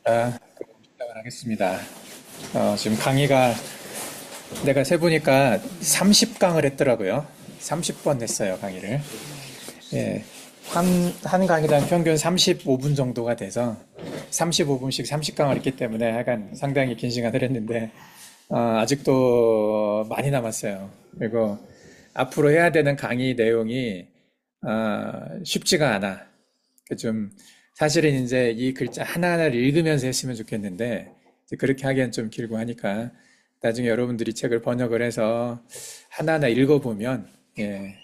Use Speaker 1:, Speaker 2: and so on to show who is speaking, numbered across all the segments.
Speaker 1: 그럼 시작을 하겠습니다. 지금 강의가 내가 세보니까 30강을 했더라고요. 30번 했어요, 강의를. 예, 한 강의당 평균 35분 정도가 돼서 35분씩 30강을 했기 때문에 약간 상당히 긴 시간을 했는데, 아직도 많이 남았어요. 그리고 앞으로 해야 되는 강의 내용이 쉽지가 않아. 좀 사실은 이제 이 글자 하나하나를 읽으면서 했으면 좋겠는데 이제 그렇게 하기엔 좀 길고 하니까 나중에 여러분들이 책을 번역을 해서 하나하나 읽어보면 예,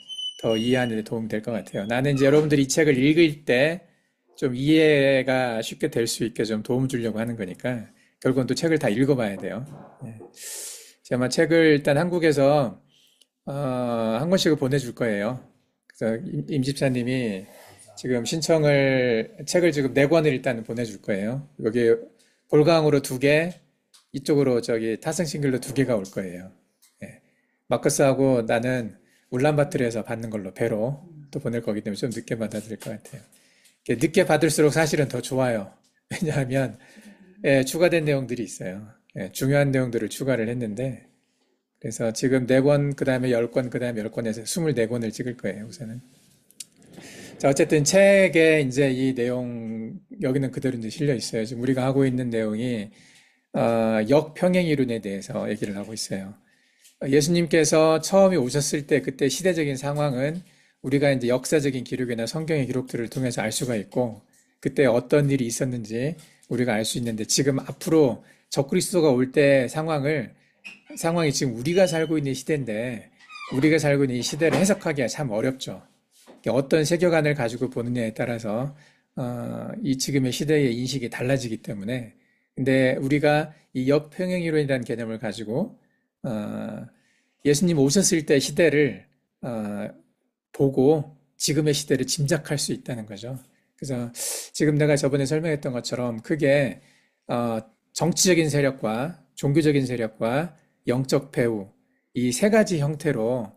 Speaker 1: 더 이해하는 데 도움이 될 것 같아요. 나는 이제 여러분들이 이 책을 읽을 때 좀 이해가 쉽게 될 수 있게 좀 도움 주려고 하는 거니까 결국은 또 책을 다 읽어봐야 돼요. 예. 제가 아마 책을 일단 한국에서 한 권씩을 보내줄 거예요. 그래서 임 집사님이 지금 책을 지금 네 권을 일단 보내줄 거예요. 여기 볼강으로 두 개, 이쪽으로 저기 타성 싱글로 두 개가 올 거예요. 예. 마커스하고 나는 울란바토르에서 받는 걸로 배로 또 보낼 거기 때문에 좀 늦게 받아들일 것 같아요. 이렇게 늦게 받을수록 사실은 더 좋아요. 왜냐하면 예, 추가된 내용들이 있어요. 예, 중요한 내용들을 추가를 했는데 그래서 지금 네 권, 그 다음에 열 권, 그 다음에 열 권에서 24권을 찍을 거예요, 우선은. 자, 어쨌든 책에 이제 이 내용, 여기는 그대로 이제 실려 있어요. 지금 우리가 하고 있는 내용이, 역평행 이론에 대해서 얘기를 하고 있어요. 예수님께서 처음에 오셨을 때 그때 시대적인 상황은 우리가 이제 역사적인 기록이나 성경의 기록들을 통해서 알 수가 있고, 그때 어떤 일이 있었는지 우리가 알 수 있는데, 지금 앞으로 적그리스도가 올 때 상황이 지금 우리가 살고 있는 시대인데, 우리가 살고 있는 이 시대를 해석하기가 참 어렵죠. 어떤 세계관을 가지고 보느냐에 따라서 이 지금의 시대의 인식이 달라지기 때문에 근데 우리가 이 역평행이론이라는 개념을 가지고 어, 예수님 오셨을 때 시대를 어, 보고 지금의 시대를 짐작할 수 있다는 거죠. 그래서 지금 내가 저번에 설명했던 것처럼 크게 어, 정치적인 세력과 종교적인 세력과 영적 배후 이 세 가지 형태로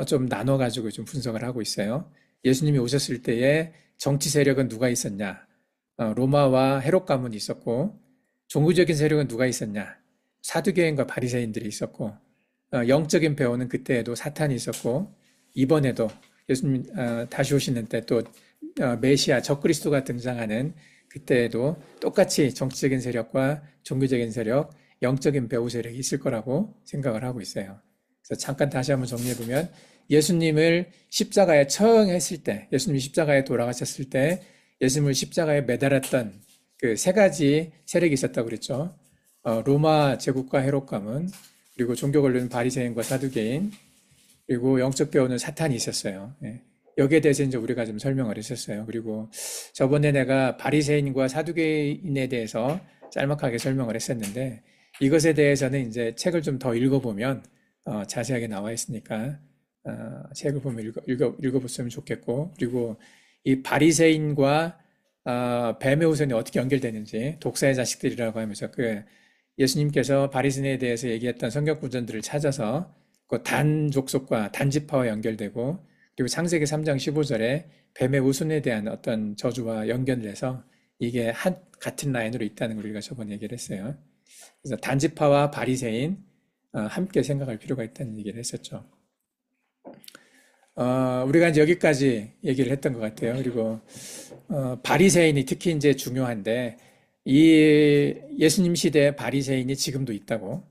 Speaker 1: 좀 나눠가지고 좀 분석을 하고 있어요. 예수님이 오셨을 때에 정치 세력은 누가 있었냐? 로마와 헤롯 가문이 있었고, 종교적인 세력은 누가 있었냐? 사두개인과 바리새인들이 있었고, 영적인 배후는 그때에도 사탄이 있었고, 이번에도 예수님 다시 오시는 때 또 메시아 적그리스도가 등장하는 그때에도 똑같이 정치적인 세력과 종교적인 세력, 영적인 배후 세력이 있을 거라고 생각을 하고 있어요. 그래서 잠깐 다시 한번 정리해 보면 예수님을 십자가에 처형했을 때, 예수님이 십자가에 돌아가셨을 때, 예수님을 십자가에 매달았던 그 세 가지 세력이 있었다고 그랬죠. 로마 제국과 헤롯 가문, 그리고 종교 권리는 바리새인과 사두개인, 그리고 영적 배우는 사탄이 있었어요. 예. 여기에 대해서 이제 우리가 좀 설명을 했었어요. 그리고 저번에 내가 바리새인과 사두개인에 대해서 짤막하게 설명을 했었는데 이것에 대해서는 이제 책을 좀 더 읽어보면 자세하게 나와 있으니까 책을 보면 읽어봤으면 좋겠고 그리고 이 바리새인과 뱀의 후손이 어떻게 연결되는지 독사의 자식들이라고 하면서 그 예수님께서 바리새인에 대해서 얘기했던 성경 구절들을 찾아서 그 단 족속과 단지파와 연결되고 그리고 창세기 3장 15절에 뱀의 후손에 대한 어떤 저주와 연결을 해서 이게 같은 라인으로 있다는 걸 우리가 저번에 얘기를 했어요. 그래서 단지파와 바리새인 함께 생각할 필요가 있다는 얘기를 했었죠. 우리가 이제 여기까지 얘기를 했던 것 같아요. 그리고 바리새인이 특히 이제 중요한데 이 예수님 시대에 바리새인이 지금도 있다고.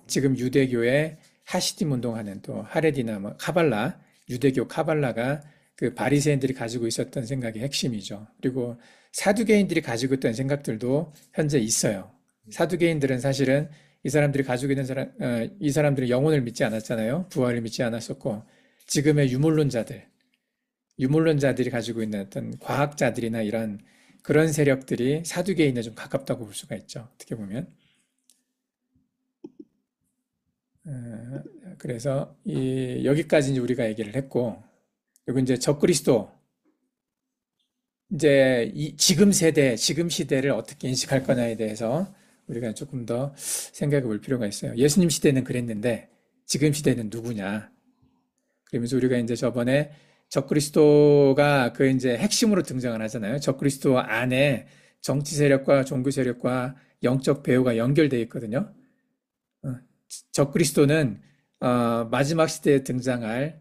Speaker 1: 지금 유대교의 하시딤 운동하는 또 하레디나 뭐 카발라, 유대교 카발라가 그 바리새인들이 가지고 있었던 생각의 핵심이죠. 그리고 사두개인들이 가지고 있던 생각들도 현재 있어요. 사두개인들은 사실은 이 사람들이 가지고 있는 이 사람들이 영혼을 믿지 않았잖아요. 부활을 믿지 않았었고 지금의 유물론자들이 가지고 있는 어떤 과학자들이나 이런 그런 세력들이 사두개인에 좀 가깝다고 볼 수가 있죠. 어떻게 보면. 그래서 여기까지 이제 우리가 얘기를 했고, 그리고 이제 적그리스도, 이제 지금 세대, 지금 시대를 어떻게 인식할 거냐에 대해서 우리가 조금 더 생각해 볼 필요가 있어요. 예수님 시대는 그랬는데, 지금 시대는 누구냐? 그러면서 우리가 이제 저번에 적그리스도가 그 이제 핵심으로 등장을 하잖아요. 적그리스도 안에 정치 세력과 종교 세력과 영적 배후가 연결되어 있거든요. 어, 적그리스도는 마지막 시대에 등장할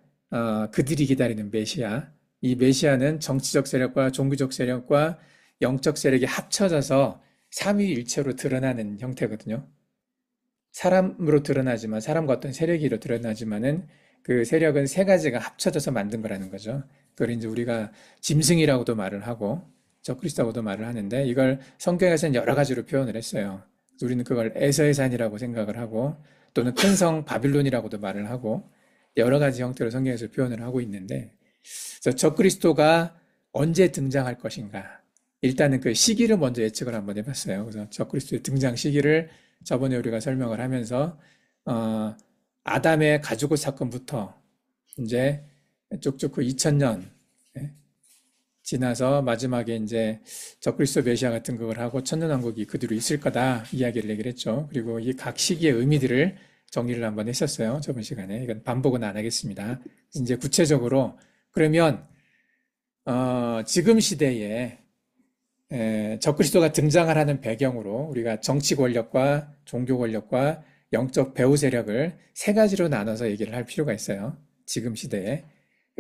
Speaker 1: 그들이 기다리는 메시아. 이 메시아는 정치적 세력과 종교적 세력과 영적 세력이 합쳐져서 삼위일체로 드러나는 형태거든요. 사람으로 드러나지만 사람과 어떤 세력으로 드러나지만은 그 세력은 세 가지가 합쳐져서 만든 거라는 거죠. 그걸 이제 우리가 짐승이라고도 말을 하고 적그리스도라고도 말을 하는데 이걸 성경에서는 여러 가지로 표현을 했어요. 우리는 그걸 에서의 산이라고 생각을 하고 또는 큰 성 바빌론이라고도 말을 하고 여러 가지 형태로 성경에서 표현을 하고 있는데 그래서 적그리스도가 언제 등장할 것인가? 일단은 그 시기를 먼저 예측을 한번 해봤어요. 그래서 적그리스도의 등장 시기를 저번에 우리가 설명을 하면서 어, 아담의 가죽옷 사건부터 이제 쭉쭉 그 2000년 지나서 마지막에 이제 적그리스도 메시아 같은 걸 하고 천년왕국이 그대로 있을 거다 이야기를 얘기를 했죠. 그리고 이 각 시기의 의미들을 정리를 한번 했었어요. 저번 시간에. 이건 반복은 안 하겠습니다. 이제 구체적으로 그러면 지금 시대에 적그리스도가 등장을 하는 배경으로 우리가 정치 권력과 종교 권력과 영적 배후 세력을 세 가지로 나눠서 얘기를 할 필요가 있어요. 지금 시대에.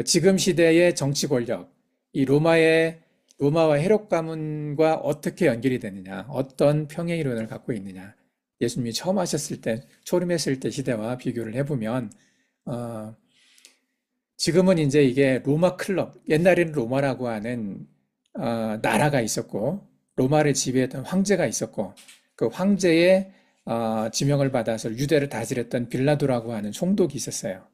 Speaker 1: 지금 시대의 정치 권력, 이 로마와 헤롯 가문과 어떻게 연결이 되느냐, 어떤 평행 이론을 갖고 있느냐. 예수님이 처음 하셨을 때, 초림했을 때 시대와 비교를 해보면, 지금은 이제 이게 로마 클럽, 옛날에는 로마라고 하는 나라가 있었고 로마를 지배했던 황제가 있었고 그 황제의 지명을 받아서 유대를 다스렸던 빌라도라고 하는 총독이 있었어요.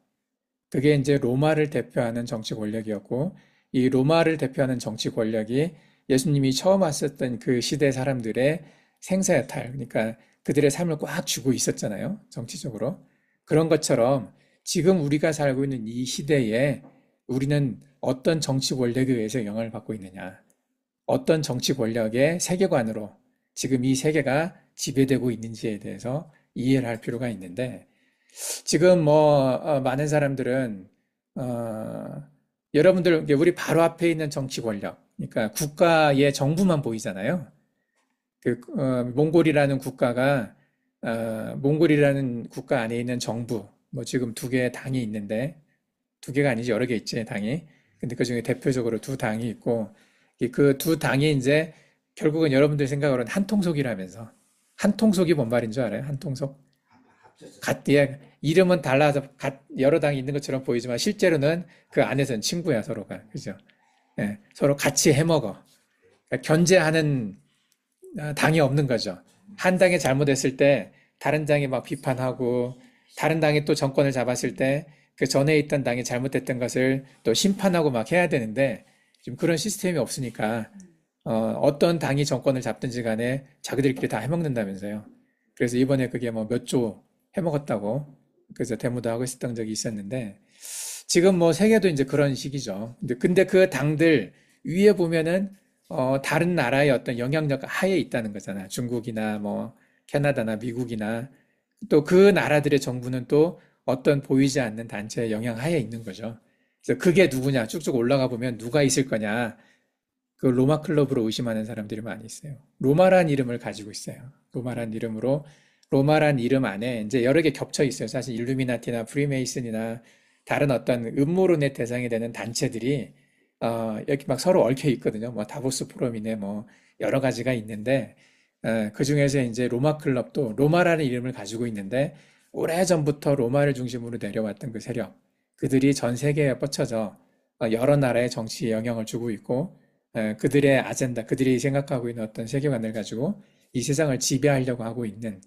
Speaker 1: 그게 이제 로마를 대표하는 정치 권력이었고 이 로마를 대표하는 정치 권력이 예수님이 처음 왔었던 그 시대 사람들의 생사여탈, 그러니까 그들의 삶을 꽉 쥐고 있었잖아요. 정치적으로. 그런 것처럼 지금 우리가 살고 있는 이 시대에 우리는 어떤 정치 권력에 의해서 영향을 받고 있느냐. 어떤 정치 권력의 세계관으로 지금 이 세계가 지배되고 있는지에 대해서 이해를 할 필요가 있는데 지금 많은 사람들은 여러분들 우리 바로 앞에 있는 정치 권력 그러니까 국가의 정부만 보이잖아요. 몽골이라는 국가가 몽골이라는 국가 안에 있는 정부 뭐 지금 두 개의 당이 있는데 두 개가 아니지 여러 개 있지 당이. 근데 그중에 대표적으로 두 당이 있고 그 두 당이 이제 결국은 여러분들 생각으로는 한통속이라면서 한통속이 뭔 말인 줄 알아요? 한통속? 예, 이름은 달라서 여러 당이 있는 것처럼 보이지만 실제로는 그 안에서는 친구야 서로가 그죠? 예, 서로 같이 해먹어. 그러니까 견제하는 당이 없는 거죠. 한 당이 잘못했을 때 다른 당이 막 비판하고 다른 당이 또 정권을 잡았을 때 그 전에 있던 당이 잘못했던 것을 또 심판하고 막 해야 되는데 지금 그런 시스템이 없으니까 어떤 당이 정권을 잡든지 간에 자기들끼리 다 해먹는다면서요. 그래서 이번에 그게 뭐 몇 조 해먹었다고 그래서 데모도 하고 있었던 적이 있었는데 지금 뭐 세계도 이제 그런 시기죠. 근데 그 당들 위에 보면은 다른 나라의 어떤 영향력 하에 있다는 거잖아. 중국이나 뭐 캐나다나 미국이나 또 그 나라들의 정부는 또 어떤 보이지 않는 단체의 영향 하에 있는 거죠. 그래서 그게 누구냐 쭉쭉 올라가 보면 누가 있을 거냐 그 로마 클럽으로 의심하는 사람들이 많이 있어요. 로마란 이름을 가지고 있어요. 로마란 이름으로 로마란 이름 안에 이제 여러 개 겹쳐 있어요. 사실 일루미나티나 프리메이슨이나 다른 어떤 음모론의 대상이 되는 단체들이 여기 막 서로 얽혀 있거든요. 뭐 다보스 포럼이네 뭐 여러 가지가 있는데 그 중에서 이제 로마 클럽도 로마라는 이름을 가지고 있는데 오래전부터 로마를 중심으로 내려왔던 그 세력 그들이 전 세계에 뻗쳐져 여러 나라의 정치에 영향을 주고 있고 그들의 아젠다, 그들이 생각하고 있는 어떤 세계관을 가지고 이 세상을 지배하려고 하고 있는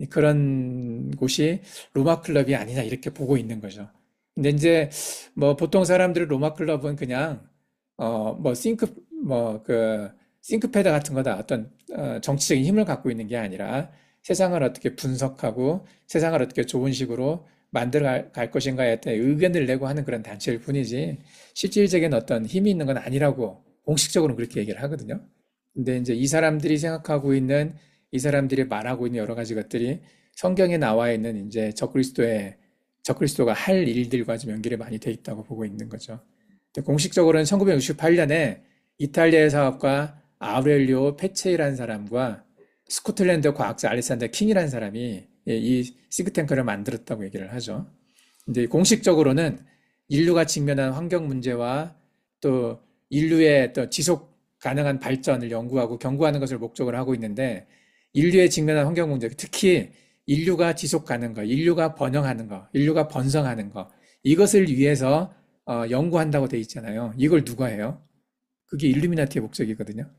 Speaker 1: 그런 곳이 로마 클럽이 아니냐 이렇게 보고 있는 거죠. 근데 이제 뭐 보통 사람들은 로마 클럽은 그냥 뭐 싱크패드 같은 거다 어떤 정치적인 힘을 갖고 있는 게 아니라 세상을 어떻게 분석하고 세상을 어떻게 좋은 식으로 만들어 갈 것인가에 대해 의견을 내고 하는 그런 단체일 뿐이지 실질적인 어떤 힘이 있는 건 아니라고 공식적으로는 그렇게 얘기를 하거든요. 근데 이제 이 사람들이 생각하고 있는 이 사람들이 말하고 있는 여러 가지 것들이 성경에 나와 있는 이제 적그리스도가 할 일들과 좀 연결이 많이 돼 있다고 보고 있는 거죠. 공식적으로는 1968년에 이탈리아의 사업가 아우렐리오 페체이라는 사람과 스코틀랜드 과학자 알렉산더 킹이라는 사람이 이 싱크탱크를 만들었다고 얘기를 하죠. 이제 공식적으로는 인류가 직면한 환경 문제와 또 인류의 또 지속 가능한 발전을 연구하고 경고하는 것을 목적으로 하고 있는데 인류의 직면한 환경 문제, 특히 인류가 지속 가능한 거, 인류가 번영하는 거, 인류가 번성하는 거, 이것을 위해서 연구한다고 돼 있잖아요. 이걸 누가 해요? 그게 일루미나티의 목적이거든요.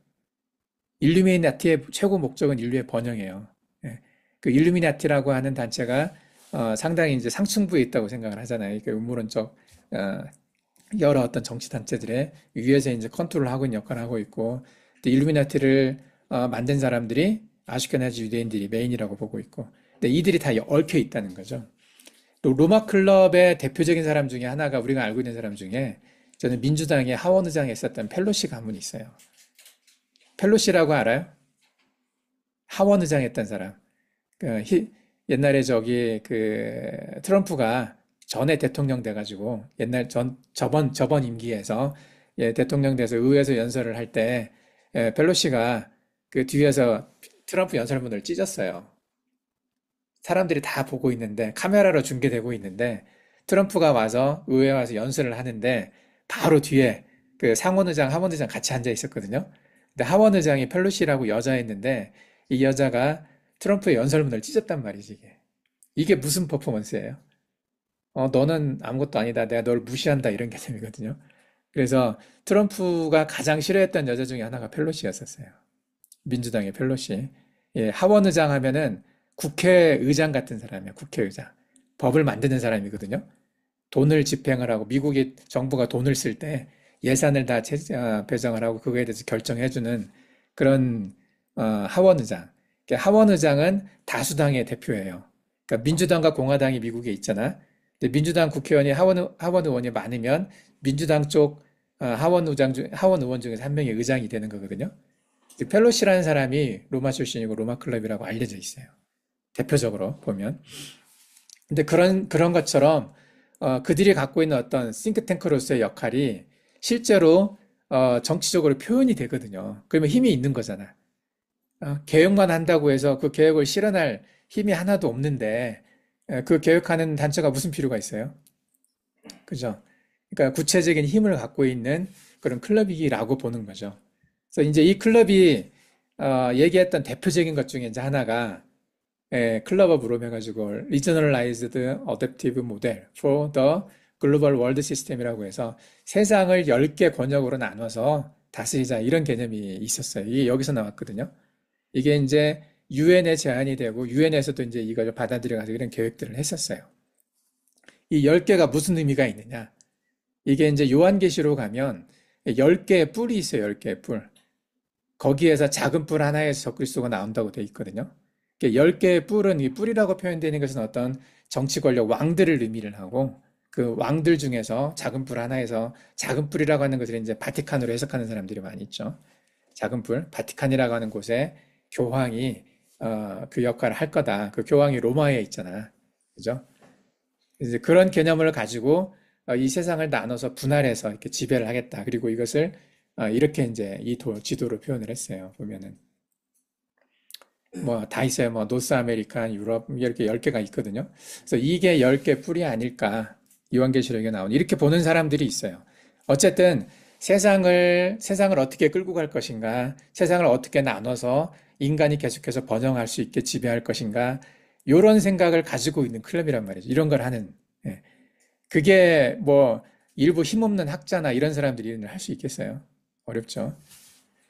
Speaker 1: 일루미나티의 최고 목적은 인류의 번영이에요. 예. 그 일루미나티라고 하는 단체가 상당히 이제 상층부에 있다고 생각을 하잖아요. 그 음모론적 어, 여러 어떤 정치 단체들의 위에서 이제 컨트롤을 하고 있는 역할을 하고 있고, 또 일루미나티를 만든 사람들이 아슈케나지 유대인들이 메인이라고 보고 있고, 근데 이들이 다 얽혀 있다는 거죠. 또 로마 클럽의 대표적인 사람 중에 하나가 우리가 알고 있는 사람 중에 저는 민주당의 하원 의장에 있었던 펠로시 가문이 있어요. 펠로시라고 알아요? 하원 의장 했던 사람. 그 옛날에 저기 그 트럼프가 전에 대통령 돼가지고 옛날 저번 임기에서 대통령 돼서 의회에서 연설을 할 때 펠로시가 그 뒤에서 트럼프 연설문을 찢었어요. 사람들이 다 보고 있는데 카메라로 중계되고 있는데 트럼프가 와서 의회에 와서 연설을 하는데 바로 뒤에 그 상원의장, 하원의장 같이 앉아 있었거든요. 근데 하원의장이 펠로시라고 여자였는데 이 여자가 트럼프의 연설문을 찢었단 말이지 이게. 이게 무슨 퍼포먼스예요? 너는 아무것도 아니다. 내가 널 무시한다. 이런 개념이거든요. 그래서 트럼프가 가장 싫어했던 여자 중에 하나가 펠로시였었어요. 민주당의 펠로시. 예, 하원의장 하면은 국회의장 같은 사람이에요. 국회의장. 법을 만드는 사람이거든요. 돈을 집행을 하고 미국의 정부가 돈을 쓸 때 예산을 다 배정을 하고 그거에 대해서 결정해주는 그런 하원의장. 그러니까 하원의장은 다수당의 대표예요. 그러니까 민주당과 공화당이 미국에 있잖아. 근데 민주당 국회의원이 하원 의원이 많으면 민주당 쪽 하원 의원 중에서 한 명이 의장이 되는 거거든요. 펠로시라는 사람이 로마 출신이고 로마 클럽이라고 알려져 있어요. 대표적으로 보면. 근데 그런 것처럼 그들이 갖고 있는 어떤 싱크탱크로서의 역할이 실제로 정치적으로 표현이 되거든요. 그러면 힘이 있는 거잖아. 계획만 한다고 해서 그 계획을 실현할 힘이 하나도 없는데 그 계획하는 단체가 무슨 필요가 있어요? 그죠? 그러니까 구체적인 힘을 갖고 있는 그런 클럽이라고 보는 거죠. 그래서 이제 이 클럽이 얘기했던 대표적인 것 중에 이제 하나가 클럽 오브 롬 해가지고 Regionalized Adaptive Model for the Global World System이라고 해서 세상을 10개 권역으로 나눠서 다스리자 이런 개념이 있었어요. 이게 여기서 나왔거든요. 이게 이제 유엔에 제안이 되고 유엔에서도 이제 이걸 받아들여가지고 이런 계획들을 했었어요. 이 10개가 무슨 의미가 있느냐? 이게 이제 요한계시로 가면 10개의 뿔이 있어요. 10개의 뿔. 거기에서 작은 뿔 하나에서 적그리스도가 나온다고 돼 있거든요. 10개의 뿔은 이 뿔이라고 표현되는 것은 어떤 정치 권력 왕들을 의미를 하고 그 왕들 중에서 작은 뿔 하나에서 작은 뿔이라고 하는 것을 이제 바티칸으로 해석하는 사람들이 많이 있죠. 작은 뿔, 바티칸이라고 하는 곳에 교황이 그 역할을 할 거다. 그 교황이 로마에 있잖아. 그죠? 이제 그런 개념을 가지고 이 세상을 나눠서 분할해서 이렇게 지배를 하겠다. 그리고 이것을 이렇게 이제 이 지도로 표현을 했어요. 보면은 뭐 다 있어요. 뭐 노스 아메리카, 유럽 이렇게 10개가 있거든요. 그래서 이게 10개 뿔이 아닐까. 요한계시록에 나온 이렇게 보는 사람들이 있어요. 어쨌든 세상을 어떻게 끌고 갈 것인가, 세상을 어떻게 나눠서 인간이 계속해서 번영할 수 있게 지배할 것인가, 이런 생각을 가지고 있는 클럽이란 말이죠. 이런 걸 하는. 예. 그게 뭐 일부 힘없는 학자나 이런 사람들이 할 수 있겠어요? 어렵죠.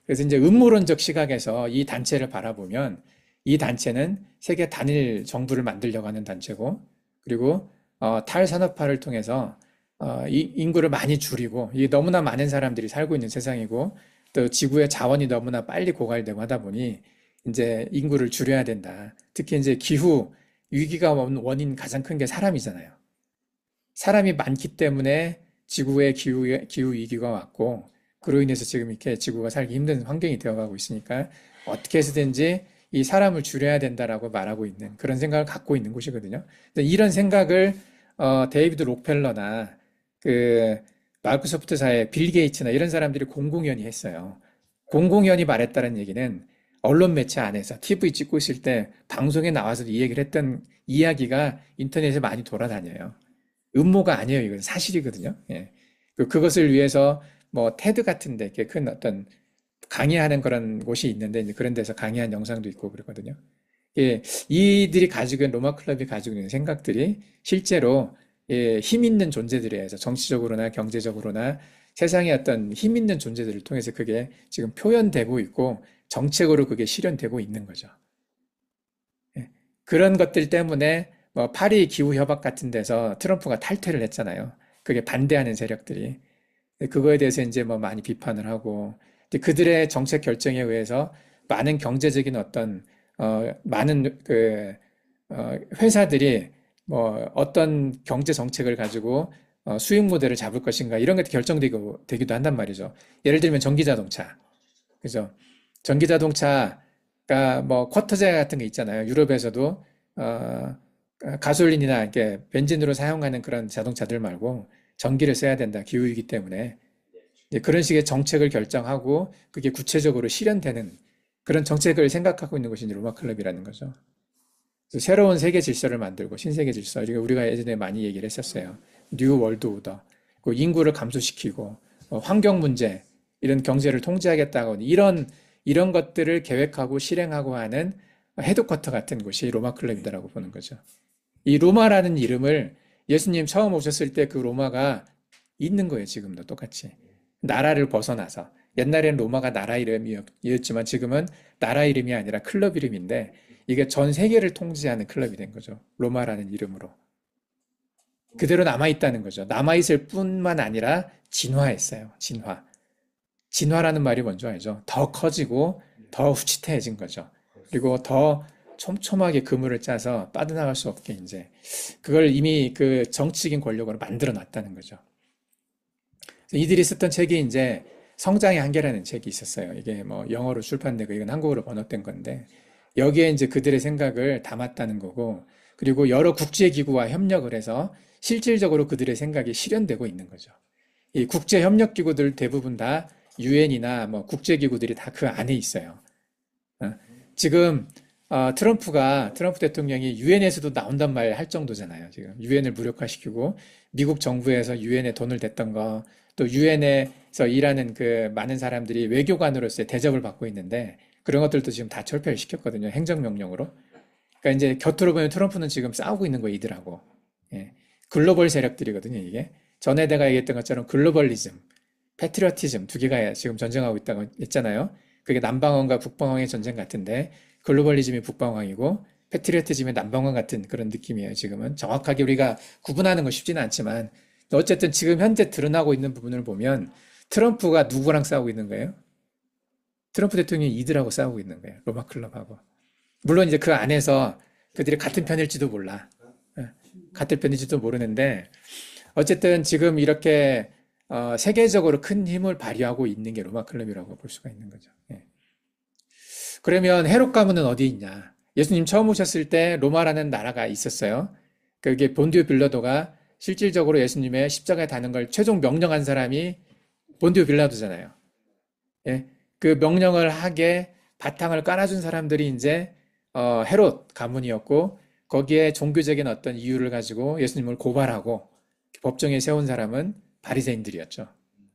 Speaker 1: 그래서 이제 음모론적 시각에서 이 단체를 바라보면 이 단체는 세계 단일 정부를 만들려고 하는 단체고, 그리고 탈산업화를 통해서 이 인구를 많이 줄이고, 이 너무나 많은 사람들이 살고 있는 세상이고, 또 지구의 자원이 너무나 빨리 고갈되고 하다 보니 이제 인구를 줄여야 된다. 특히 이제 기후 위기가 원인 가장 큰 게 사람이잖아요. 사람이 많기 때문에 지구의 기후 위기가 왔고, 그로 인해서 지금 이렇게 지구가 살기 힘든 환경이 되어가고 있으니까 어떻게 해서든지 이 사람을 줄여야 된다라고 말하고 있는 그런 생각을 갖고 있는 곳이거든요. 이런 생각을 데이비드 록펠러나 그 마이크로소프트사의 빌 게이츠나 이런 사람들이 공공연히 했어요. 공공연히 말했다는 얘기는 언론 매체 안에서 TV 찍고 있을 때 방송에 나와서 이 얘기를 했던 이야기가 인터넷에 많이 돌아다녀요. 음모가 아니에요. 이건 사실이거든요. 예. 그것을 위해서 뭐 테드 같은데 이렇게 큰 어떤 강의하는 그런 곳이 있는데 이제 그런 데서 강의한 영상도 있고 그러거든요. 예, 이들이 가지고 있는 로마 클럽이 가지고 있는 생각들이 실제로 예, 힘 있는 존재들에 서 정치적으로나 경제적으로나 세상의 어떤 힘 있는 존재들을 통해서 그게 지금 표현되고 있고 정책으로 그게 실현되고 있는 거죠. 예, 그런 것들 때문에 뭐 파리 기후 협약 같은 데서 트럼프가 탈퇴를 했잖아요. 그게 반대하는 세력들이 그거에 대해서 이제 뭐 많이 비판을 하고 그들의 정책 결정에 의해서 많은 경제적인 어떤 많은 회사들이 뭐 어떤 경제 정책을 가지고 수익 모델을 잡을 것인가 이런 것도 결정되기도 한단 말이죠. 예를 들면 전기 자동차, 그죠? 전기 자동차가 뭐 쿼터제 같은 게 있잖아요. 유럽에서도 가솔린이나 이렇게 벤진으로 사용하는 그런 자동차들 말고 전기를 써야 된다. 기후이기 때문에 이제 그런 식의 정책을 결정하고 그게 구체적으로 실현되는 그런 정책을 생각하고 있는 것이 이제 로마 클럽이라는 거죠. 그래서 새로운 세계 질서를 만들고 신세계 질서, 이거 우리가 예전에 많이 얘기를 했었어요. 뉴 월드 오더, 그 인구를 감소시키고 환경 문제, 이런 경제를 통제하겠다고 이런 것들을 계획하고 실행하고 하는 헤드쿼터 같은 곳이 로마 클럽이다라고 보는 거죠. 이 로마라는 이름을 예수님 처음 오셨을 때 그 로마가 있는 거예요. 지금도 똑같이. 나라를 벗어나서. 옛날에는 로마가 나라 이름이었지만 지금은 나라 이름이 아니라 클럽 이름인데 이게 전 세계를 통제하는 클럽이 된 거죠. 로마라는 이름으로. 그대로 남아있다는 거죠. 남아있을 뿐만 아니라 진화했어요. 진화. 진화라는 말이 뭔지 알죠? 더 커지고 더 후치해진 거죠. 그리고 더 촘촘하게 그물을 짜서 빠져나갈 수 없게 이제 그걸 이미 그 정치적인 권력으로 만들어 놨다는 거죠. 이들이 썼던 책이 이제 성장의 한계라는 책이 있었어요. 이게 뭐 영어로 출판되고 이건 한국어로 번역된 건데 여기에 이제 그들의 생각을 담았다는 거고 그리고 여러 국제기구와 협력을 해서 실질적으로 그들의 생각이 실현되고 있는 거죠. 이 국제협력기구들 대부분 다 유엔이나 뭐 국제기구들이 다 그 안에 있어요. 지금 트럼프 대통령이 유엔에서도 나온단 말 할 정도잖아요. 지금 유엔을 무력화시키고 미국 정부에서 유엔에 돈을 댔던 거, 또 유엔에서 일하는 그 많은 사람들이 외교관으로서의 대접을 받고 있는데 그런 것들도 지금 다 철폐를 시켰거든요. 행정명령으로. 그러니까 이제 곁으로 보면 트럼프는 지금 싸우고 있는 거예요, 이들하고. 예. 글로벌 세력들이거든요, 이게. 전에 내가 얘기했던 것처럼 글로벌리즘, 패트리어티즘 두 개가 지금 전쟁하고 있다고 했잖아요. 그게 남방어과 북방어의 전쟁 같은데 글로벌리즘이 북방어이고 패트리어티즘이 남방어 같은 그런 느낌이에요. 지금은 정확하게 우리가 구분하는 건 쉽지는 않지만 어쨌든 지금 현재 드러나고 있는 부분을 보면 트럼프가 누구랑 싸우고 있는 거예요? 트럼프 대통령이 이들하고 싸우고 있는 거예요. 로마 클럽하고. 물론 이제 그 안에서 그들이 같은 편일지도 몰라. 같은 편일지도 모르는데 어쨌든 지금 이렇게 세계적으로 큰 힘을 발휘하고 있는 게 로마 클럽이라고 볼 수가 있는 거죠. 예. 그러면 헤롯 가문은 어디 있냐? 예수님 처음 오셨을 때 로마라는 나라가 있었어요. 그게 본디오 빌라도가 실질적으로 예수님의 십자가에 다는 걸 최종 명령한 사람이 본디오 빌라도잖아요. 예. 그 명령을 하게 바탕을 깔아준 사람들이 이제 헤롯 가문이었고 거기에 종교적인 어떤 이유를 가지고 예수님을 고발하고 법정에 세운 사람은 바리새인들이었죠.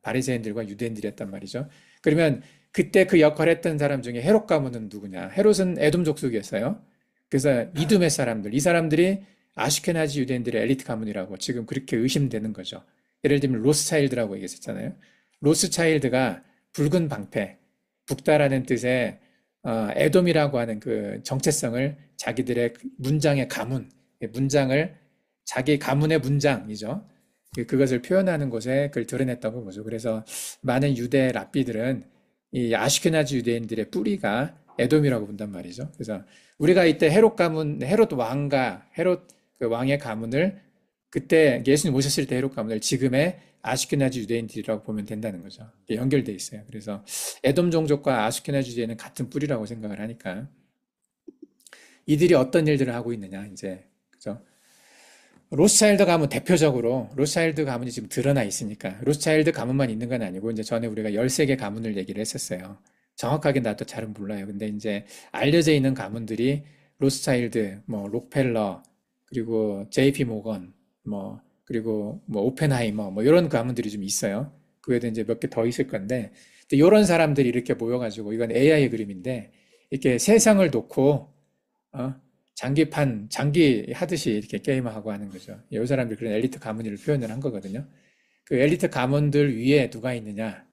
Speaker 1: 바리새인들과 유대인들이었단 말이죠. 그러면 그때 그 역할을 했던 사람 중에 헤롯 가문은 누구냐? 헤롯은 에돔 족속이었어요. 그래서 이두메 사람들, 이 사람들이 아슈케나지 유대인들의 엘리트 가문이라고 지금 그렇게 의심되는 거죠. 예를 들면 로스차일드라고 얘기했었잖아요. 로스차일드가 붉은 방패, 북다라는 뜻의 에돔이라고 하는 그 정체성을 자기들의 문장의 가문, 문장을 자기 가문의 문장이죠. 그것을 표현하는 곳에 그걸 드러냈다고 보죠. 그래서 많은 유대 랍비들은 이 아슈케나지 유대인들의 뿌리가 에돔이라고 본단 말이죠. 그래서 우리가 이때 헤롯 가문, 헤롯 왕가, 헤롯 그 왕의 가문을 그때 예수님 오셨을 때 헤롯 가문을 지금의 아슈케나지 유대인들이라고 보면 된다는 거죠. 연결돼 있어요. 그래서 에돔 종족과 아슈케나지 유대인은 같은 뿌리라고 생각을 하니까 이들이 어떤 일들을 하고 있느냐 이제 그죠? 로스차일드 가문 대표적으로 로스차일드 가문이 지금 드러나 있으니까 로스차일드 가문만 있는 건 아니고 이제 전에 우리가 13개 가문을 얘기를 했었어요. 정확하게 나도 잘은 몰라요. 근데 이제 알려져 있는 가문들이 로스차일드, 뭐 록펠러, 그리고 JP 모건, 뭐 그리고 뭐 오펜하이머, 뭐 이런 가문들이 좀 있어요. 그 외에도 이제 몇 개 더 있을 건데, 이런 사람들이 이렇게 모여가지고 이건 AI 그림인데 이렇게 세상을 놓고 어? 장기 하듯이 이렇게 게임하고 하는 거죠. 이 사람들이 그런 엘리트 가문을 표현을 한 거거든요. 그 엘리트 가문들 위에 누가 있느냐?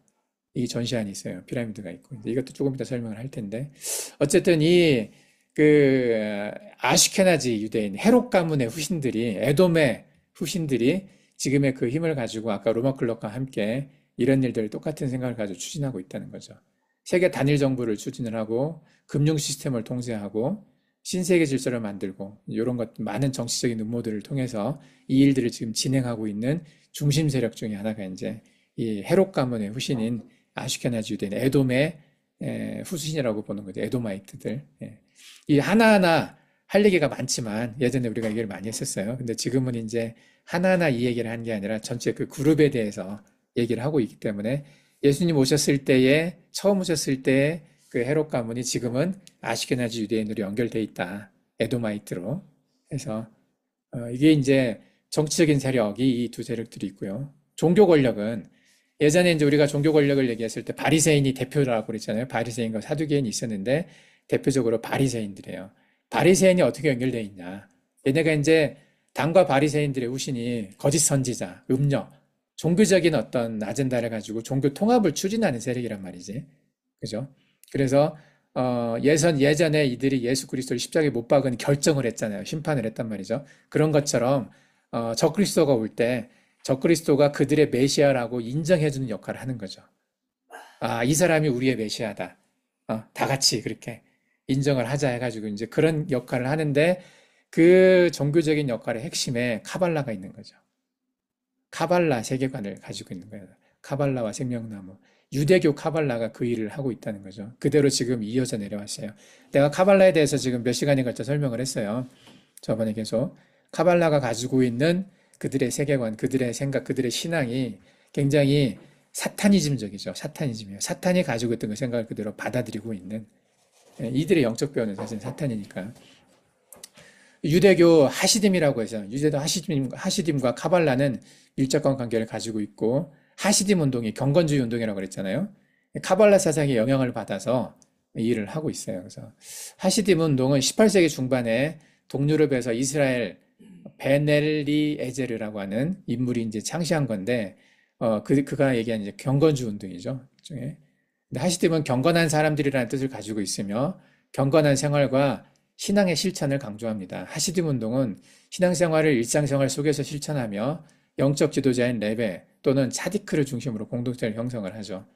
Speaker 1: 이 전시안이 있어요. 피라미드가 있고. 이것도 조금 이따 설명을 할 텐데. 어쨌든 아슈케나지 유대인, 헤롯 가문의 후신들이, 에돔의 후신들이 지금의 그 힘을 가지고 아까 로마 클럽과 함께 이런 일들을 똑같은 생각을 가지고 추진하고 있다는 거죠. 세계 단일 정부를 추진을 하고, 금융 시스템을 통제하고, 신세계 질서를 만들고, 이런 것, 많은 정치적인 음모들을 통해서 이 일들을 지금 진행하고 있는 중심 세력 중에 하나가 이제 이 헤롯 가문의 후신인 아슈케나지 유대인, 에돔의 후신이라고 보는 거죠. 에도마이트들. 예. 이 하나하나 할 얘기가 많지만 예전에 우리가 얘기를 많이 했었어요. 근데 지금은 이제 하나하나 이 얘기를 하는 게 아니라 전체 그 그룹에 대해서 얘기를 하고 있기 때문에 예수님 오셨을 때에 처음 오셨을 때의 그 헤롯 가문이 지금은 아시케나지 유대인으로 연결돼 있다. 에도마이트로 해서 이게 이제 정치적인 세력이 이 두 세력들이 있고요. 종교 권력은 예전에 이제 우리가 종교 권력을 얘기했을 때 바리새인이 대표라고 그랬잖아요. 바리새인과 사두개인이 있었는데 대표적으로 바리새인들이에요. 바리새인이 어떻게 연결돼 있냐? 얘네가 이제 당과 바리새인들의 후신이 거짓 선지자, 음녀, 종교적인 어떤 아젠다를 가지고 종교 통합을 추진하는 세력이란 말이지. 그죠? 그래서 예전에 이들이 예수 그리스도를 십자가에 못 박은 결정을 했잖아요. 심판을 했단 말이죠. 그런 것처럼 적그리스도가 올 때 적그리스도가 그들의 메시아라고 인정해주는 역할을 하는 거죠. 아, 이 사람이 우리의 메시아다. 다 같이 그렇게 인정을 하자 해가지고 이제 그런 역할을 하는데 그 종교적인 역할의 핵심에 카발라가 있는 거죠. 카발라 세계관을 가지고 있는 거예요. 카발라와 생명나무. 유대교 카발라가 그 일을 하고 있다는 거죠. 그대로 지금 이어져 내려왔어요. 내가 카발라에 대해서 지금 몇 시간에 걸쳐 설명을 했어요. 저번에 계속. 카발라가 가지고 있는 그들의 세계관, 그들의 생각, 그들의 신앙이 굉장히 사타니즘적이죠. 사타니즘이에요. 사탄이 가지고 있던 그 생각을 그대로 받아들이고 있는 이들의 영적 배우는 사실 사탄이니까. 유대교 하시딤이라고 해서 유대교 하시딤과 카발라는 밀접한 관계를 가지고 있고 하시딤 운동이 경건주의 운동이라고 그랬잖아요. 카발라 사상의 영향을 받아서 이 일을 하고 있어요. 그래서 하시딤 운동은 18세기 중반에 동유럽에서 이스라엘 베넬리 에제르라고 하는 인물이 이제 창시한 건데 그가 얘기한 이제 경건주의 운동이죠. 일종의. 근데 하시딤은 경건한 사람들이라는 뜻을 가지고 있으며 경건한 생활과 신앙의 실천을 강조합니다. 하시딤 운동은 신앙생활을 일상생활 속에서 실천하며 영적 지도자인 레베 또는 차디크를 중심으로 공동체를 형성을 하죠.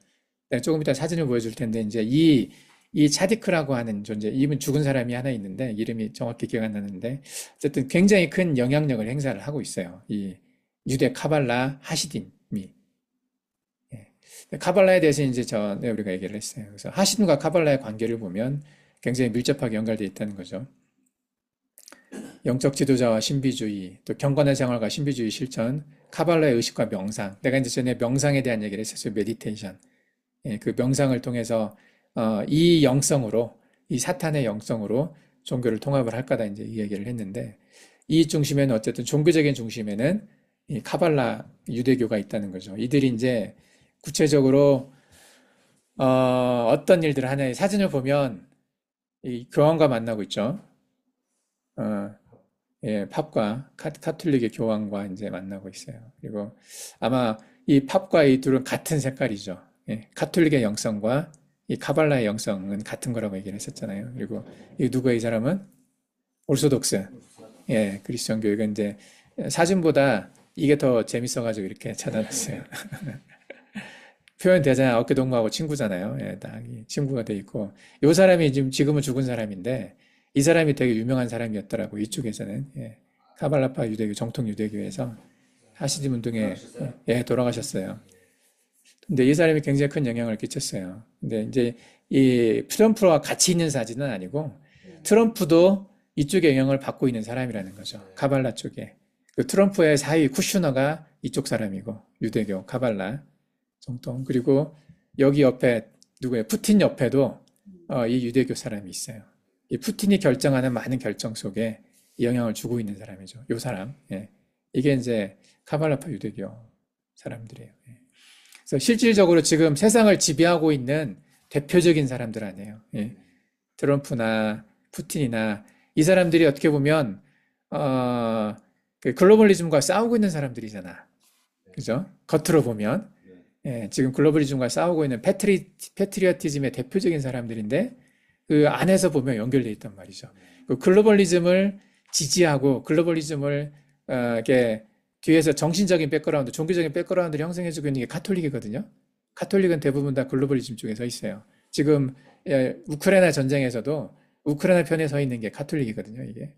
Speaker 1: 내가 조금 이따 사진을 보여줄 텐데 이제 이 차디크라고 하는 존재, 이분 죽은 사람이 하나 있는데 이름이 정확히 기억 안 나는데 어쨌든 굉장히 큰 영향력을 행사를 하고 있어요. 이 유대 카발라 하시딤이. 카발라에 대해서 이제 전에 우리가 얘기를 했어요. 그래서 하시딤과 카발라의 관계를 보면 굉장히 밀접하게 연결되어 있다는 거죠. 영적 지도자와 신비주의, 또 경건한 생활과 신비주의 실천, 카발라의 의식과 명상. 내가 이제 전에 명상에 대한 얘기를 했었어요. 메디테이션. 그 명상을 통해서 이 영성으로, 이 사탄의 영성으로 종교를 통합을 할 거다 이제 이 얘기를 했는데 이 중심에는 어쨌든 종교적인 중심에는 이 카발라 유대교가 있다는 거죠. 이들이 이제 구체적으로 어떤 일들을 하냐 사진을 보면 이 교황과 만나고 있죠. 예, 팝과 카톨릭의 교황과 이제 만나고 있어요. 그리고 아마 이 팝과 이 둘은 같은 색깔이죠. 예, 카톨릭의 영성과 이 카발라의 영성은 같은 거라고 얘기를 했었잖아요. 그리고 이 누구야 이 사람은? 오르소독스. 예, 그리스도교. 이건 이제 사진보다 이게 더 재밌어가지고 이렇게 찾아놨어요. 표현 되잖아요. 어깨 동무하고 친구잖아요. 예, 딱 친구가 돼 있고. 요 사람이 지금은 죽은 사람인데 이 사람이 되게 유명한 사람이었더라고. 이쪽에서는. 예, 카발라파 유대교, 정통 유대교에서 하시딤 운동에 예, 돌아가셨어요. 근데 이 사람이 굉장히 큰 영향을 끼쳤어요. 근데 이제 이 트럼프와 같이 있는 사진은 아니고 트럼프도 이쪽에 영향을 받고 있는 사람이라는 거죠. 카발라 쪽에. 그 트럼프의 사위 쿠슈너가 이쪽 사람이고 유대교 카발라 정통. 그리고 여기 옆에 누구예요? 푸틴 옆에도 이 유대교 사람이 있어요. 이 푸틴이 결정하는 많은 결정 속에 영향을 주고 있는 사람이죠. 요 사람. 예. 이게 이제 카발라파 유대교 사람들이에요. 예. 그래서 실질적으로 지금 세상을 지배하고 있는 대표적인 사람들 아니에요. 예. 트럼프나 푸틴이나 이 사람들이 어떻게 보면 그 글로벌리즘과 싸우고 있는 사람들이잖아. 그죠? 겉으로 보면 예, 지금 글로벌리즘과 싸우고 있는 패트리어티즘의 대표적인 사람들인데 그 안에서 보면 연결돼 있단 말이죠. 그 글로벌리즘을 지지하고 글로벌리즘을 이렇게 뒤에서 정신적인 백그라운드, 종교적인 백그라운드를 형성해주고 있는 게 가톨릭이거든요. 가톨릭은 대부분 다 글로벌리즘 쪽에 서 있어요. 지금 우크라이나 전쟁에서도 우크라이나 편에 서 있는 게 가톨릭이거든요. 이게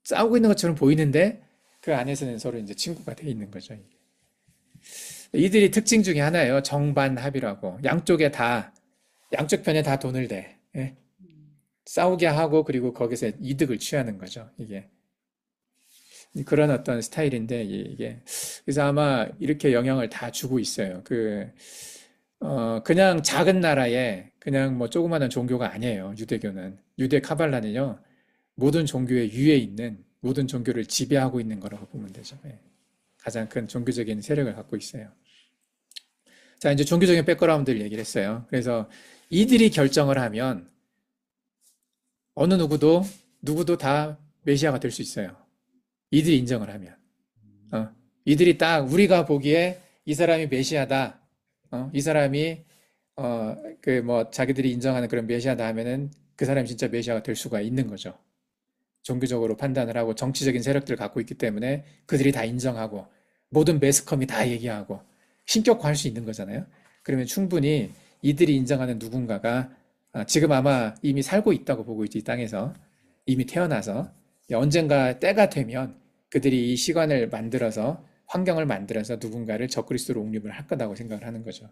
Speaker 1: 싸우고 있는 것처럼 보이는데 그 안에서는 서로 이제 친구가 돼 있는 거죠. 이게. 이들이 특징 중에 하나예요. 정반합이라고. 양쪽 편에 다 돈을 대. 예? 싸우게 하고 그리고 거기서 이득을 취하는 거죠. 이게. 그런 어떤 스타일인데 이게 그래서 아마 이렇게 영향을 다 주고 있어요. 그냥 작은 나라에 그냥 뭐 조그마한 종교가 아니에요. 유대교는 유대 카발라는요 모든 종교의 위에 있는 모든 종교를 지배하고 있는 거라고 보면 되죠. 예. 가장 큰 종교적인 세력을 갖고 있어요. 자, 이제 종교적인 백그라운드를 얘기를 했어요. 그래서 이들이 결정을 하면 어느 누구도 다 메시아가 될 수 있어요. 이들이 인정을 하면. 이들이 딱 우리가 보기에 이 사람이 메시아다. 이 사람이 그 뭐 자기들이 인정하는 그런 메시아다 하면은 그 사람이 진짜 메시아가 될 수가 있는 거죠. 종교적으로 판단을 하고 정치적인 세력들을 갖고 있기 때문에 그들이 다 인정하고 모든 매스컴이 다 얘기하고 신격화할 수 있는 거잖아요. 그러면 충분히 이들이 인정하는 누군가가 지금 아마 이미 살고 있다고 보고 있지, 이 땅에서. 이미 태어나서 언젠가 때가 되면 그들이 이 시간을 만들어서 환경을 만들어서 누군가를 적그리스도로 옹립을 할 거다고 생각을 하는 거죠.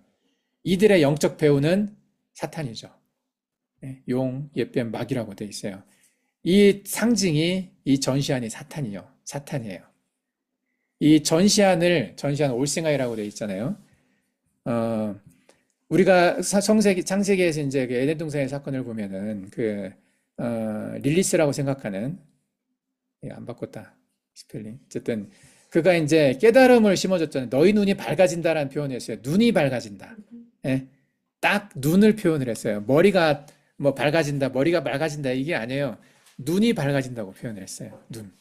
Speaker 1: 이들의 영적 배우는 사탄이죠. 용, 예뱀, 막이라고 돼 있어요. 이 상징이 이 전시안이 사탄이에요. 이 전시안 올싱아이라고 돼 있잖아요. 우리가 창세기에서 이제 그 에덴 동산의 사건을 보면은 릴리스라고 생각하는 안 바꿨다 스펠링 어쨌든 그가 이제 깨달음을 심어줬잖아요. 너희 눈이 밝아진다라는 표현을 했어요. 눈이 밝아진다. 예? 딱 눈을 표현을 했어요. 머리가 뭐 밝아진다, 머리가 맑아진다 이게 아니에요. 눈이 밝아진다고 표현을 했어요. 눈.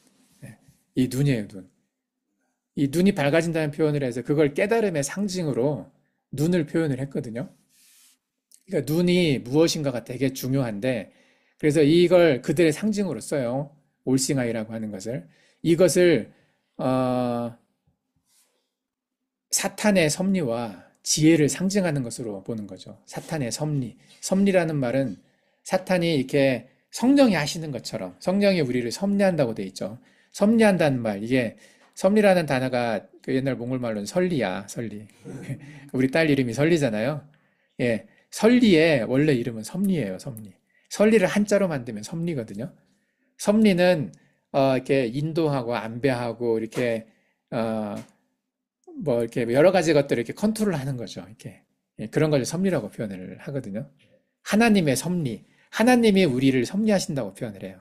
Speaker 1: 예. 이 눈이에요, 눈. 이 눈이 밝아진다는 표현을 해서 그걸 깨달음의 상징으로 눈을 표현을 했거든요. 그러니까 눈이 무엇인가가 되게 중요한데 그래서 이걸 그들의 상징으로 써요. 올싱아이라고 하는 것을. 이것을 사탄의 섭리와 지혜를 상징하는 것으로 보는 거죠. 사탄의 섭리. 섭리라는 말은 사탄이 이렇게 성령이 하시는 것처럼 성령이 우리를 섭리한다고 돼 있죠. 섭리한다는 말, 이게 섭리라는 단어가 그 옛날 몽골말로는 설리야, 설리. 우리 딸 이름이 설리잖아요. 예, 설리의 원래 이름은 섭리예요, 섭리. 설리를 한자로 만들면 섭리거든요. 섭리는 이렇게 인도하고 안배하고 이렇게 뭐 이렇게 여러 가지 것들을 이렇게 컨트롤하는 거죠. 이렇게 예, 그런 걸 섭리라고 표현을 하거든요. 하나님의 섭리, 하나님이 우리를 섭리하신다고 표현을 해요.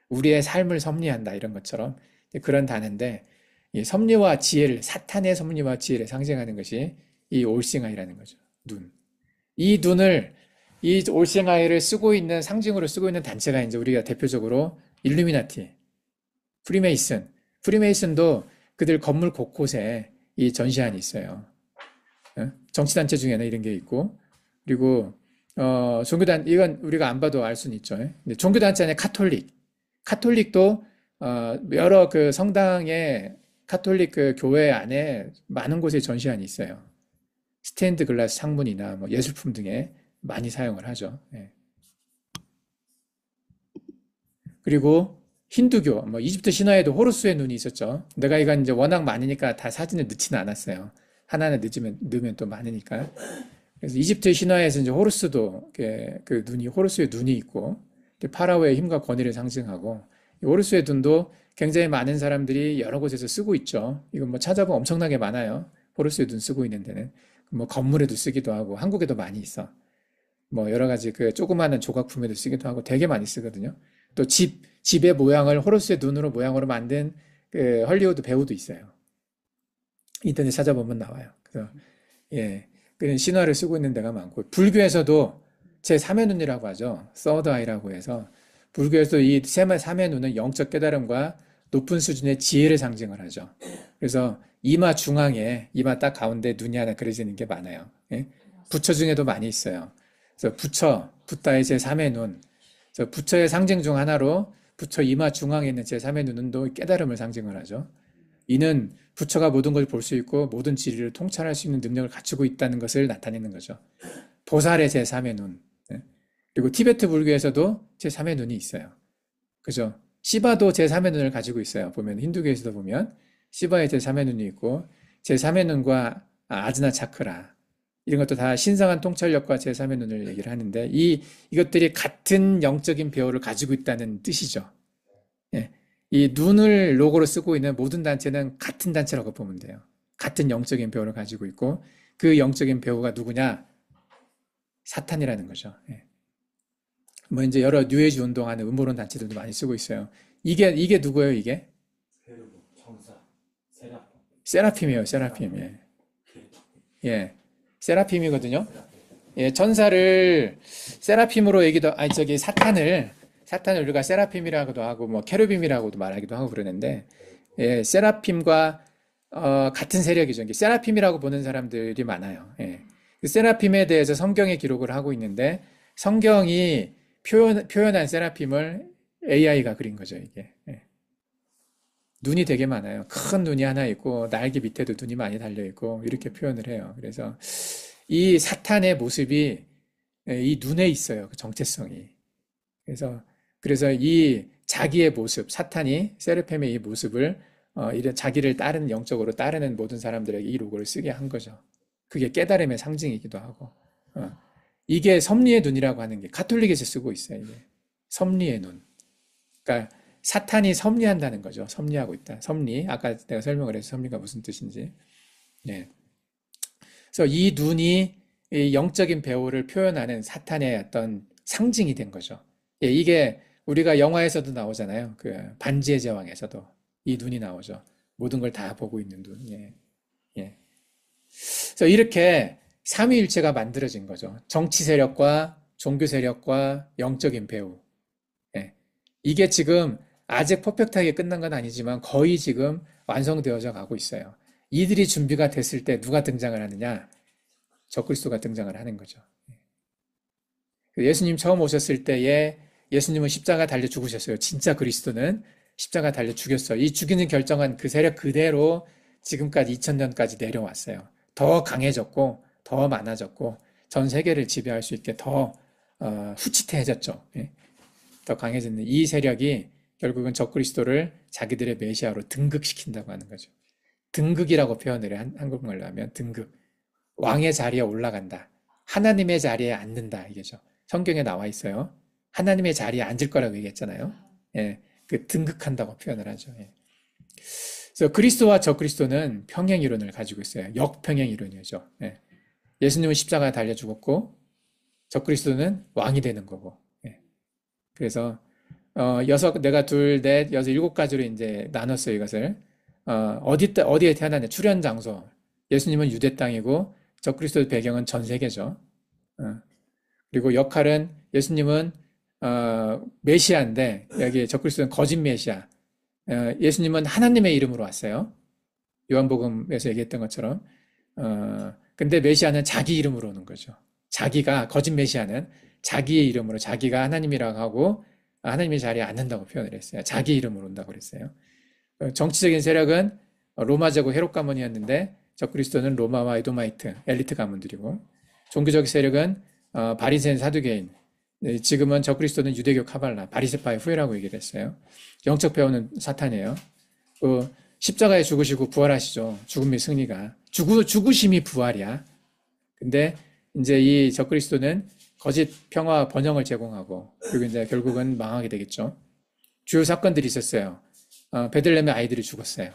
Speaker 1: 우리의 삶을 섭리한다 이런 것처럼 그런 단어인데 이 섭리와 지혜를 사탄의 섭리와 지혜를 상징하는 것이 이 올싱아이라는 거죠. 눈. 이 눈을 이 올싱아이를 쓰고 있는 상징으로 쓰고 있는 단체가 이제 우리가 대표적으로 일루미나티, 프리메이슨도 그들 건물 곳곳에 이 전시안이 있어요. 정치단체 중에는 이런 게 있고 그리고 이건 우리가 안 봐도 알 수는 있죠. 근데 종교단체 안에 카톨릭도 여러 그 성당의 카톨릭 그 교회 안에 많은 곳에 전시안이 있어요. 스테인드 글라스 창문이나 뭐 예술품 등에 많이 사용을 하죠. 예. 그리고 힌두교, 뭐 이집트 신화에도 호루스의 눈이 있었죠. 내가 이건 이제 워낙 많으니까 다 사진을 넣지는 않았어요. 하나는 넣으면 또 많으니까. 그래서 이집트 신화에서 이제 호루스도 그 눈이 호루스의 눈이 있고 파라오의 힘과 권위를 상징하고 호루스의 눈도 굉장히 많은 사람들이 여러 곳에서 쓰고 있죠. 이건 뭐 찾아보면 엄청나게 많아요. 호루스의 눈 쓰고 있는 데는 뭐 건물에도 쓰기도 하고 한국에도 많이 있어. 뭐 여러 가지 그 조그마한 조각품에도 쓰기도 하고 되게 많이 쓰거든요. 또 집의 모양을 호루스의 눈으로 모양으로 만든 그 헐리우드 배우도 있어요. 인터넷 찾아보면 나와요. 그래서 예, 그런 신화를 쓰고 있는 데가 많고 불교에서도 제 3의 눈이라고 하죠. 서드 아이라고 해서 불교에서 이 3의 눈은 영적 깨달음과 높은 수준의 지혜를 상징을 하죠. 그래서 이마 중앙에 이마 딱 가운데 눈이 하나 그려지는 게 많아요. 예? 부처 중에도 많이 있어요. 그래서 붓다의 제 3의 눈. 그래서 부처의 상징 중 하나로 부처 이마 중앙에 있는 제 3의 눈은 또 깨달음을 상징을 하죠. 이는 부처가 모든 걸 볼 수 있고 모든 진리를 통찰할 수 있는 능력을 갖추고 있다는 것을 나타내는 거죠. 보살의 제3의 눈. 예? 그리고 티베트 불교에서도 제3의 눈이 있어요. 그죠? 시바도 제3의 눈을 가지고 있어요. 보면 힌두교에서도 보면 시바의 제3의 눈이 있고 제3의 눈과 아즈나 차크라 이런 것도 다 신성한 통찰력과 제3의 눈을 얘기를 하는데 이것들이 같은 영적인 배우를 가지고 있다는 뜻이죠. 예. 이 눈을 로고로 쓰고 있는 모든 단체는 같은 단체라고 보면 돼요. 같은 영적인 배우를 가지고 있고 그 영적인 배우가 누구냐? 사탄이라는 거죠. 예. 뭐 이제 여러 뉴에이지 운동하는 음모론 단체들도 많이 쓰고 있어요. 이게 누구예요, 이게?
Speaker 2: 천사, 세라핌,
Speaker 1: 세라핌이에요, 세라핌. 예. 예. 세라핌이거든요. 예, 천사를 세라핌으로 얘기도 아니 저기 사탄을 우리가 세라핌이라고도 하고 뭐 케루빔이라고도 말하기도 하고 그러는데 예, 세라핌과 같은 세력이죠. 이게 세라핌이라고 보는 사람들이 많아요. 예. 그 세라핌에 대해서 성경에 기록을 하고 있는데 성경이 표현한 세라핌을 AI가 그린 거죠, 이게. 예. 눈이 되게 많아요. 큰 눈이 하나 있고 날개 밑에도 눈이 많이 달려 있고 이렇게 표현을 해요. 그래서 이 사탄의 모습이 이 눈에 있어요. 그 정체성이. 그래서 이 자기의 모습, 사탄이 세르팸의 이 모습을 이런 자기를 따르는 영적으로 따르는 모든 사람들에게 이 로고를 쓰게 한 거죠. 그게 깨달음의 상징이기도 하고. 이게 섭리의 눈이라고 하는 게 가톨릭에서 쓰고 있어요. 이게 섭리의 눈. 그러니까 사탄이 섭리한다는 거죠. 섭리하고 있다. 섭리. 아까 내가 설명을 해서 섭리가 무슨 뜻인지. 예. 그래서 이 눈이 이 영적인 배우를 표현하는 사탄의 어떤 상징이 된 거죠. 예, 이게 우리가 영화에서도 나오잖아요. 그 반지의 제왕에서도 이 눈이 나오죠. 모든 걸 다 보고 있는 눈. 예. 예. 그래서 이렇게 삼위일체가 만들어진 거죠. 정치 세력과 종교 세력과 영적인 배우. 예. 이게 지금 아직 퍼펙트하게 끝난 건 아니지만 거의 지금 완성되어져 가고 있어요. 이들이 준비가 됐을 때 누가 등장을 하느냐? 적그리스도가 등장을 하는 거죠. 예수님 처음 오셨을 때에 예수님은 십자가 달려 죽으셨어요. 진짜 그리스도는 십자가 달려 죽였어요. 이 죽이는 결정한 그 세력 그대로 지금까지 2000년까지 내려왔어요. 더 강해졌고 더 많아졌고 전 세계를 지배할 수 있게 더 후치태해졌죠. 더 강해졌는 이 세력이 결국은 적그리스도를 자기들의 메시아로 등극시킨다고 하는 거죠. 등극이라고 표현을 한국말로 하면 등극. 왕의 자리에 올라간다. 하나님의 자리에 앉는다. 이게죠. 성경에 나와 있어요. 하나님의 자리에 앉을 거라고 얘기했잖아요. 예, 그 등극한다고 표현을 하죠. 예. 그래서 그리스도와 적그리스도는 평행 이론을 가지고 있어요. 역평행 이론이죠. 예. 예수님은 십자가에 달려 죽었고 적그리스도는 왕이 되는 거고. 예. 그래서 내가 둘, 넷, 여섯, 일곱 가지로 이제 나눴어요. 이것을 어디에 태어났냐? 출현 장소. 예수님은 유대 땅이고 적그리스도의 배경은 전 세계죠. 그리고 역할은 예수님은 메시아인데 여기 적그리스도는 거짓 메시아. 예수님은 하나님의 이름으로 왔어요. 요한복음에서 얘기했던 것처럼. 근데 메시아는 자기 이름으로 오는 거죠. 자기가 거짓 메시아는 자기의 이름으로 자기가 하나님이라고 하고 하나님의 자리에 앉는다고 표현을 했어요. 자기 이름으로 온다고 그랬어요. 정치적인 세력은 로마 제국 헤롯 가문이었는데 적그리스도는 로마와 에도마이트 엘리트 가문들이고 종교적 세력은 바리새인 사두개인 지금은 적그리스도는 유대교 카발라 바리새파의 후예라고 얘기를 했어요. 영적 배우는 사탄이에요. 십자가에 죽으시고 부활하시죠. 죽음의 승리가 죽으심이 부활이야. 근데 이제 이 적그리스도는 거짓 평화와 번영을 제공하고 그리고 이제 결국은 망하게 되겠죠. 주요 사건들이 있었어요. 베들레헴의 아이들이 죽었어요.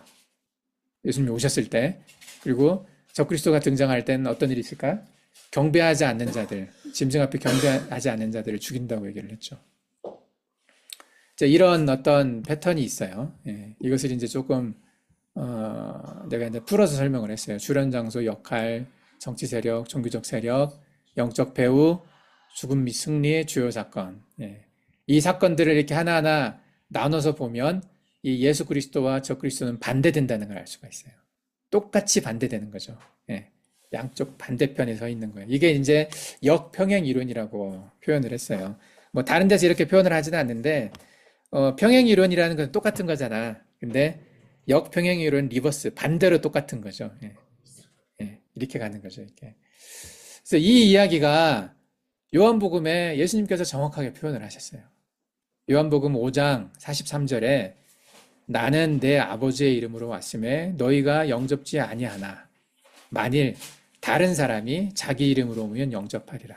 Speaker 1: 예수님이 오셨을 때. 그리고 적그리스도가 등장할 때는 어떤 일이 있을까? 경배하지 않는 자들, 짐승 앞에 경배하지 않는 자들을 죽인다고 얘기를 했죠. 이제 이런 어떤 패턴이 있어요. 예, 이것을 이제 조금 내가 이제 풀어서 설명을 했어요. 주련 장소, 역할, 정치 세력, 종교적 세력, 영적 배후, 죽음 및 승리의 주요 사건. 예. 이 사건들을 이렇게 하나하나 나눠서 보면 이 예수 그리스도와 저 그리스도는 반대된다는 걸 알 수가 있어요. 똑같이 반대되는 거죠. 예. 양쪽 반대편에 서 있는 거예요. 이게 이제 역평행 이론이라고 표현을 했어요. 뭐 다른 데서 이렇게 표현을 하지는 않는데 평행 이론이라는 건 똑같은 거잖아. 근데 역평행 이론 리버스 반대로 똑같은 거죠. 예. 예. 이렇게 가는 거죠. 이렇게. 그래서 이 이야기가 요한복음에 예수님께서 정확하게 표현을 하셨어요. 요한복음 5장 43절에 나는 내 아버지의 이름으로 왔음에 너희가 영접지 아니하나 만일 다른 사람이 자기 이름으로 오면 영접하리라.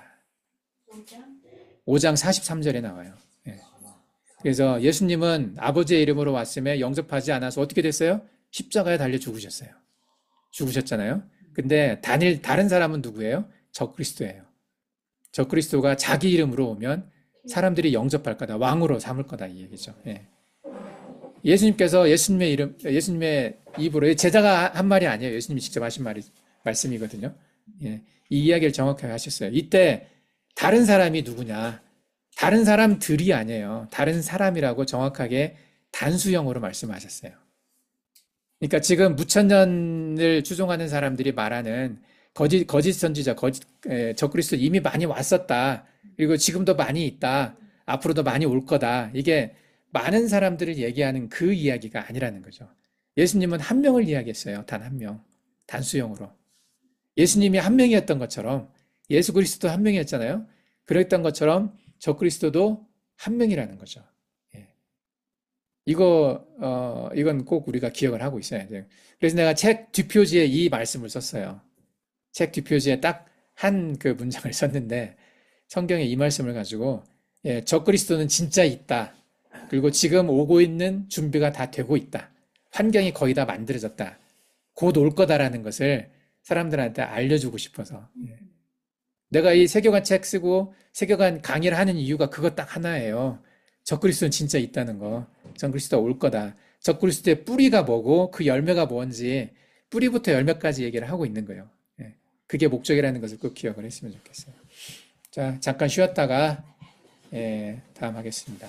Speaker 1: 5장 43절에 나와요. 예. 그래서 예수님은 아버지의 이름으로 왔음에 영접하지 않아서 어떻게 됐어요? 십자가에 달려 죽으셨어요. 죽으셨잖아요. 근데 다른 사람은 누구예요? 적그리스도예요. 적그리스도가 자기 이름으로 오면 사람들이 영접할 거다. 왕으로 삼을 거다. 이 얘기죠. 예. 예수님께서 예수님의 입으로, 제자가 한 말이 아니에요. 예수님이 직접 하신 말씀이거든요. 예. 이 이야기를 정확하게 하셨어요. 이때 다른 사람이 누구냐? 다른 사람들이 아니에요. 다른 사람이라고 정확하게 단수형으로 말씀하셨어요. 그러니까 지금 무천년을 추종하는 사람들이 말하는 거짓 선지자, 적그리스도 이미 많이 왔었다. 그리고 지금도 많이 있다. 앞으로도 많이 올 거다. 이게 많은 사람들을 얘기하는 그 이야기가 아니라는 거죠. 예수님은 한 명을 이야기했어요. 단 한 명. 단수형으로. 예수님이 한 명이었던 것처럼 예수 그리스도 한 명이었잖아요. 그랬던 것처럼 적그리스도도 한 명이라는 거죠. 예. 이건 꼭 우리가 기억을 하고 있어야 돼요. 그래서 내가 책 뒷표지에 이 말씀을 썼어요. 책 뒷표지에 딱 한 그 문장을 썼는데 성경에 이 말씀을 가지고 적그리스도는 진짜 있다. 그리고 지금 오고 있는 준비가 다 되고 있다. 환경이 거의 다 만들어졌다. 곧 올 거다라는 것을 사람들한테 알려주고 싶어서. 내가 이 세계관 책 쓰고 세계관 강의를 하는 이유가 그것 딱 하나예요. 적그리스도는 진짜 있다는 거. 적그리스도가 올 거다. 적그리스도의 뿌리가 뭐고 그 열매가 뭔지 뿌리부터 열매까지 얘기를 하고 있는 거예요. 그게 목적이라는 것을 꼭 기억을 했으면 좋겠어요. 자, 잠깐 쉬었다가 다음 하겠습니다.